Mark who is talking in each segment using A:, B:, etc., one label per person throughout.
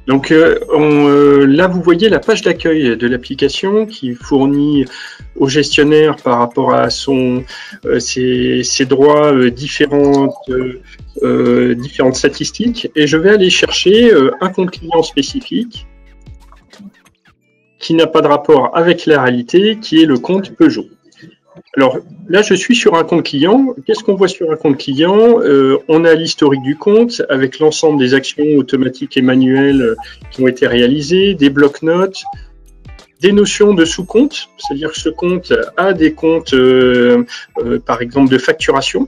A: Donc là, vous voyez la page d'accueil de l'application qui fournit au gestionnaire par rapport à ses droits différentes statistiques. Et je vais aller chercher un compte client spécifique qui n'a pas de rapport avec la réalité, qui est le compte Peugeot. Alors là, je suis sur un compte client. Qu'est-ce qu'on voit sur un compte client? On a l'historique du compte avec l'ensemble des actions automatiques et manuelles qui ont été réalisées, des blocs-notes, des notions de sous-compte, c'est-à-dire que ce compte a des comptes, par exemple, de facturation.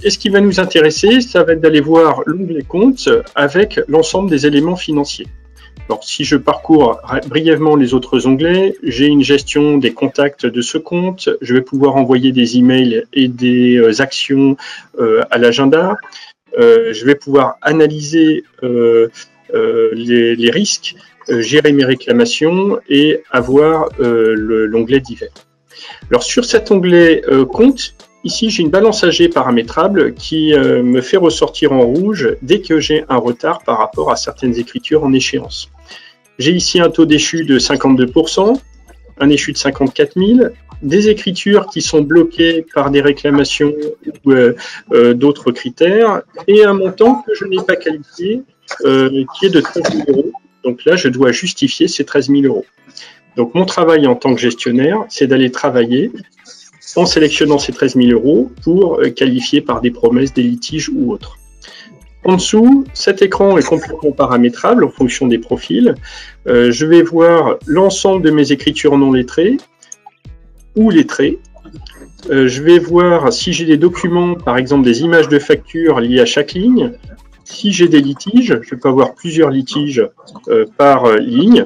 A: Et ce qui va nous intéresser, ça va être d'aller voir l'onglet compte avec l'ensemble des éléments financiers. Alors, si je parcours brièvement les autres onglets, j'ai une gestion des contacts de ce compte. Je vais pouvoir envoyer des emails et des actions à l'agenda. Je vais pouvoir analyser les risques, gérer mes réclamations et avoir l'onglet divers. Alors, sur cet onglet compte, ici, j'ai une balance AG paramétrable qui me fait ressortir en rouge dès que j'ai un retard par rapport à certaines écritures en échéance. J'ai ici un taux d'échu de 52%, un échu de 54 000, des écritures qui sont bloquées par des réclamations ou d'autres critères, et un montant que je n'ai pas qualifié, qui est de 13 000 euros. Donc là, je dois justifier ces 13 000 euros. Donc mon travail en tant que gestionnaire, c'est d'aller travailler en sélectionnant ces 13 000 euros pour qualifier par des promesses, des litiges ou autres. En dessous, cet écran est complètement paramétrable en fonction des profils. Je vais voir l'ensemble de mes écritures non lettrées ou lettrées. Je vais voir si j'ai des documents, par exemple des images de factures liées à chaque ligne. Si j'ai des litiges, je peux avoir plusieurs litiges par ligne.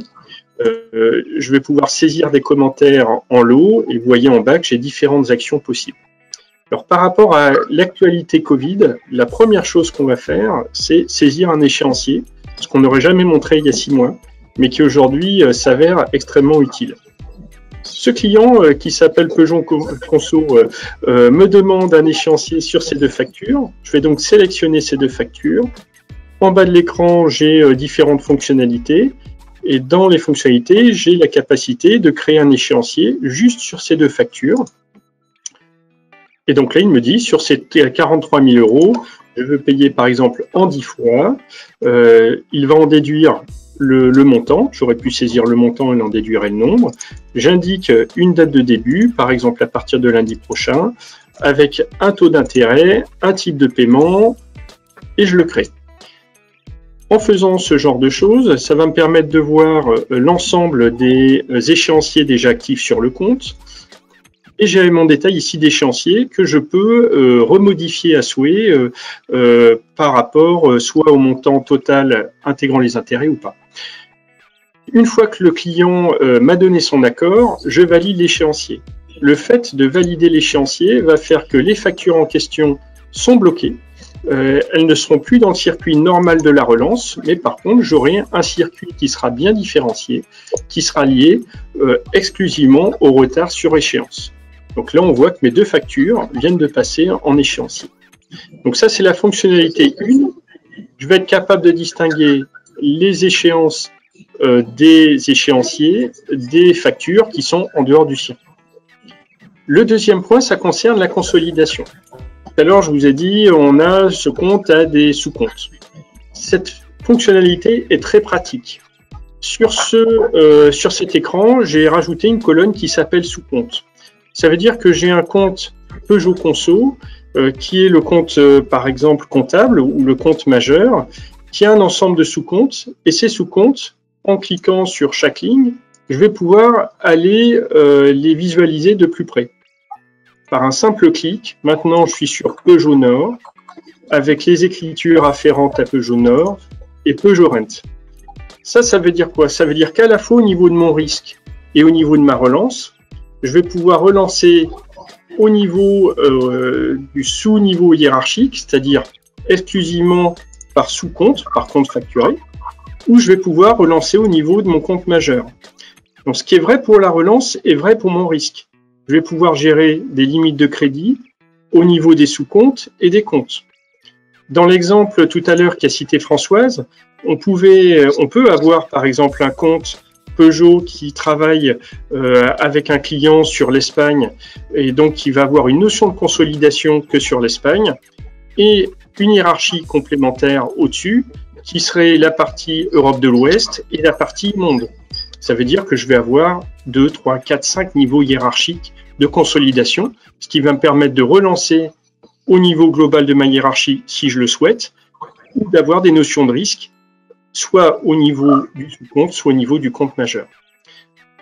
A: Je vais pouvoir saisir des commentaires en lot et vous voyez en bas que j'ai différentes actions possibles. Alors, par rapport à l'actualité Covid, la première chose qu'on va faire, c'est saisir un échéancier, ce qu'on n'aurait jamais montré il y a 6 mois, mais qui aujourd'hui s'avère extrêmement utile. Ce client qui s'appelle Peugeot Conso me demande un échéancier sur ces 2 factures. Je vais donc sélectionner ces 2 factures. En bas de l'écran, j'ai différentes fonctionnalités. Et dans les fonctionnalités, j'ai la capacité de créer un échéancier juste sur ces 2 factures. Et donc là, il me dit, sur ces 43 000 euros, je veux payer par exemple en 10 fois. Il va en déduire le montant. J'aurais pu saisir le montant et en déduire le nombre. J'indique une date de début, par exemple à partir de lundi prochain, avec un taux d'intérêt, un type de paiement, et je le crée. En faisant ce genre de choses, ça va me permettre de voir l'ensemble des échéanciers déjà actifs sur le compte. Et j'ai mon détail ici d'échéancier que je peux remodifier à souhait par rapport soit au montant total intégrant les intérêts ou pas. Une fois que le client m'a donné son accord, je valide l'échéancier. Le fait de valider l'échéancier va faire que les factures en question sont bloquées. Elles ne seront plus dans le circuit normal de la relance, mais par contre, j'aurai un circuit qui sera bien différencié, qui sera lié exclusivement au retard sur échéance. Donc là, on voit que mes 2 factures viennent de passer en échéancier. Donc ça, c'est la fonctionnalité 1. Je vais être capable de distinguer les échéances des échéanciers, des factures qui sont en dehors du circuit. Le deuxième point, ça concerne la consolidation. Tout à l'heure, je vous ai dit, on a ce compte à des sous-comptes. Cette fonctionnalité est très pratique. Sur cet écran, j'ai rajouté une colonne qui s'appelle sous-compte. Ça veut dire que j'ai un compte Peugeot Conso, qui est le compte, par exemple, comptable ou le compte majeur, qui a un ensemble de sous-comptes. Et ces sous-comptes, en cliquant sur chaque ligne, je vais pouvoir aller les visualiser de plus près. Par un simple clic, maintenant je suis sur Peugeot Nord, avec les écritures afférentes à Peugeot Nord et Peugeot Rent. Ça veut dire quoi? Ça veut dire qu'à la fois au niveau de mon risque et au niveau de ma relance, je vais pouvoir relancer au niveau du sous-niveau hiérarchique, c'est-à-dire exclusivement par sous-compte, par compte facturé, ou je vais pouvoir relancer au niveau de mon compte majeur. Donc, ce qui est vrai pour la relance est vrai pour mon risque. Je vais pouvoir gérer des limites de crédit au niveau des sous-comptes et des comptes. Dans l'exemple tout à l'heure qu'a cité Françoise, on peut avoir par exemple un compte Peugeot qui travaille avec un client sur l'Espagne et donc qui va avoir une notion de consolidation que sur l'Espagne et une hiérarchie complémentaire au-dessus qui serait la partie Europe de l'Ouest et la partie monde. Ça veut dire que je vais avoir 2, 3, 4, 5 niveaux hiérarchiques de consolidation, ce qui va me permettre de relancer au niveau global de ma hiérarchie si je le souhaite, ou d'avoir des notions de risque, soit au niveau du sous-compte, soit au niveau du compte majeur.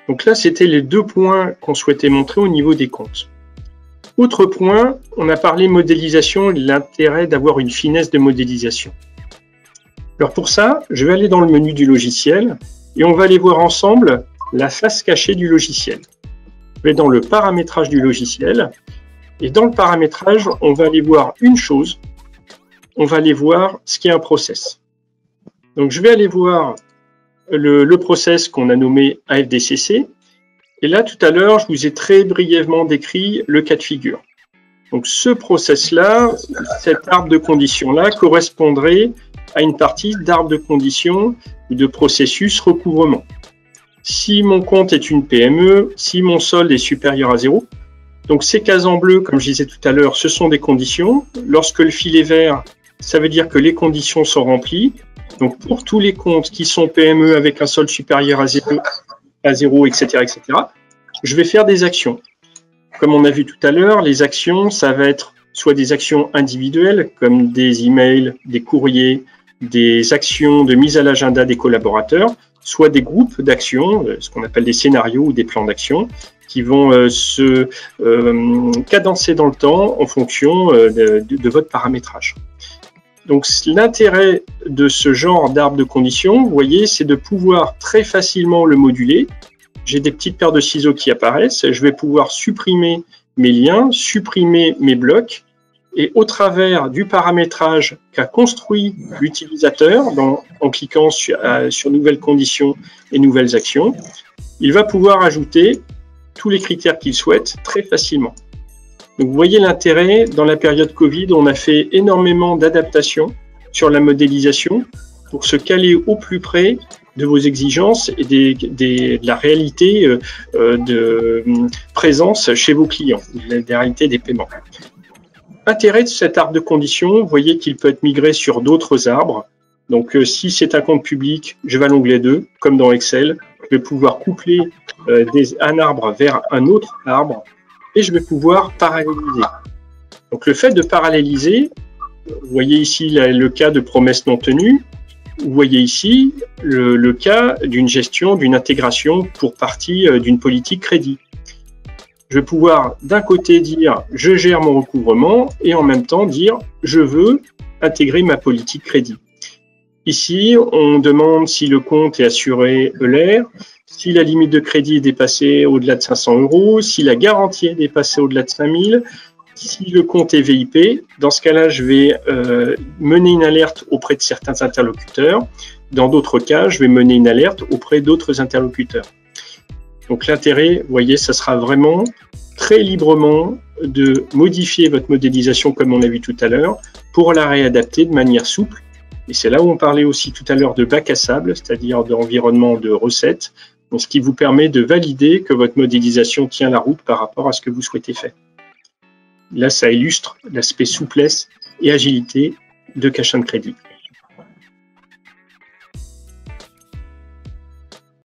A: Donc là, c'était les 2 points qu'on souhaitait montrer au niveau des comptes. Autre point, on a parlé modélisation et de l'intérêt d'avoir une finesse de modélisation. Alors pour ça, je vais aller dans le menu du logiciel et on va aller voir ensemble la face cachée du logiciel. Je vais dans le paramétrage du logiciel et dans le paramétrage, on va aller voir une chose, on va aller voir ce qui est un process. Donc je vais aller voir le process qu'on a nommé AFDCC et là tout à l'heure, je vous ai très brièvement décrit le cas de figure. Donc ce process-là, cet arbre de conditions-là correspondrait à une partie d'arbre de conditions ou de processus recouvrement. Si mon compte est une PME, si mon solde est supérieur à 0, donc ces cases en bleu, comme je disais tout à l'heure, ce sont des conditions. Lorsque le fil est vert, ça veut dire que les conditions sont remplies. Donc pour tous les comptes qui sont PME avec un solde supérieur à 0, etc., etc., je vais faire des actions. Comme on a vu tout à l'heure, les actions, ça va être soit des actions individuelles, comme des emails, des courriers, des actions de mise à l'agenda des collaborateurs, soit des groupes d'actions, ce qu'on appelle des scénarios ou des plans d'action, qui vont se cadencer dans le temps en fonction de votre paramétrage. Donc l'intérêt de ce genre d'arbre de conditions, vous voyez, c'est de pouvoir très facilement le moduler. J'ai des petites paires de ciseaux qui apparaissent, je vais pouvoir supprimer mes liens, supprimer mes blocs, et au travers du paramétrage qu'a construit l'utilisateur en cliquant sur nouvelles conditions et nouvelles actions, il va pouvoir ajouter tous les critères qu'il souhaite très facilement. Donc vous voyez l'intérêt, dans la période Covid, on a fait énormément d'adaptations sur la modélisation pour se caler au plus près de vos exigences et de la réalité de présence chez vos clients, de la réalité des paiements. Intérêt de cet arbre de conditions, vous voyez qu'il peut être migré sur d'autres arbres. Donc si c'est un compte public, je vais à l'onglet 2, comme dans Excel, je vais pouvoir coupler un arbre vers un autre arbre et je vais pouvoir paralléliser. Donc le fait de paralléliser, vous voyez ici le cas de promesse non tenue, vous voyez ici le cas d'une gestion, d'une intégration pour partie d'une politique crédit. Je vais pouvoir d'un côté dire je gère mon recouvrement et en même temps dire je veux intégrer ma politique crédit. Ici, on demande si le compte est assuré ELR, si la limite de crédit est dépassée au-delà de 500 €, si la garantie est dépassée au-delà de 5000, si le compte est VIP. Dans ce cas-là, je vais mener une alerte auprès de certains interlocuteurs. Dans d'autres cas, je vais mener une alerte auprès d'autres interlocuteurs. Donc l'intérêt, vous voyez, ça sera vraiment très librement de modifier votre modélisation comme on a vu tout à l'heure pour la réadapter de manière souple. Et c'est là où on parlait aussi tout à l'heure de bac à sable, c'est-à-dire d'environnement de recettes, ce qui vous permet de valider que votre modélisation tient la route par rapport à ce que vous souhaitez faire. Là, ça illustre l'aspect souplesse et agilité de Cash & Crédit.